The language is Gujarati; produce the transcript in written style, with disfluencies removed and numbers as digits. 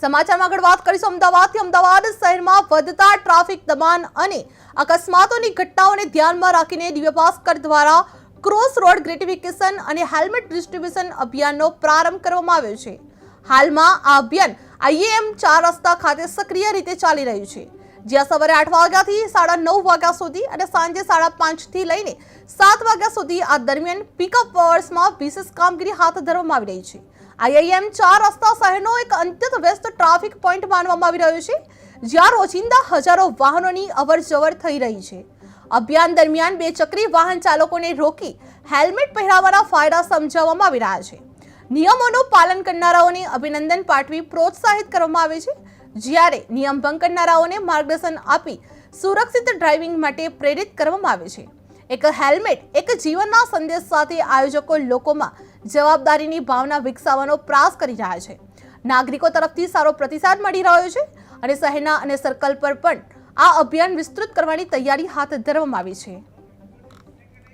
સમાચારમાં આગળ વાત કરીશું અમદાવાદથી। અમદાવાદ શહેરમાં વધતા ટ્રાફિક દબાણ અને અકસ્માતોની ઘટનાઓને ધ્યાનમાં રાખીને દિવ્ય ભાસ્કર દ્વારા ક્રોસ રોડ ગ્રેટિફિકેશન અને હેલ્મેટ ડિસ્ટ્રીબ્યુશન અભિયાનનો પ્રારંભ કરવામાં આવ્યો છે। હાલમાં આ અભિયાન IAM 4 રસ્તા ખાતે સક્રિય રીતે ચાલી રહ્યું છે, જ્યાં સવારે 8 વાગ્યાથી 9:30 વાગ્યા સુધી અને સાંજે 5:30 થી લઈને 7 વાગ્યા સુધી આ દરમિયાન પિકઅપ અવર્સમાં વિશેષ કામગીરી હાથ ધરવામાં આવી રહી છે। IAM 4 રસ્તા શહેરનો એક અત્યંત વ્યસ્ત ટ્રાફિક પોઈન્ટ માનવામાં આવી રહ્યો છે, જ્યાં રોજિંદા હજારો વાહનોની અવરજવર થઈ રહી છે। અભિયાન દરમિયાન 2 ચક્રી વાહન ચાલકોને રોકી હેલ્મેટ પહેરાવવાના ફાયદા સમજાવવામાં આવી રહ્યા છે। નિયમોનું પાલન કરનારાઓને અભિનંદન પાઠવી પ્રોત્સાહિત કરવામાં આવે છે, જ્યારે નિયમ ભંગ કરનારાઓને માર્ગદર્શન આપી સુરક્ષિત ડ્રાઇવિંગ માટે પ્રેરિત કરવામાં આવે છે। એક હેલ્મેટ એક જીવનના સંદેશ સાથે આયોજકો લોકોમાં જવાબદારીની ભાવના વિકસાવવાનો પ્રયાસ કરી રહ્યા છે। નાગરિકો તરફથી સારો પ્રતિસાદ મળી રહ્યો છે અને શહેરના અને સર્કલ પર પણ આ અભિયાન વિસ્તૃત કરવાની તૈયારી હાથ ધરવામાં આવી છે।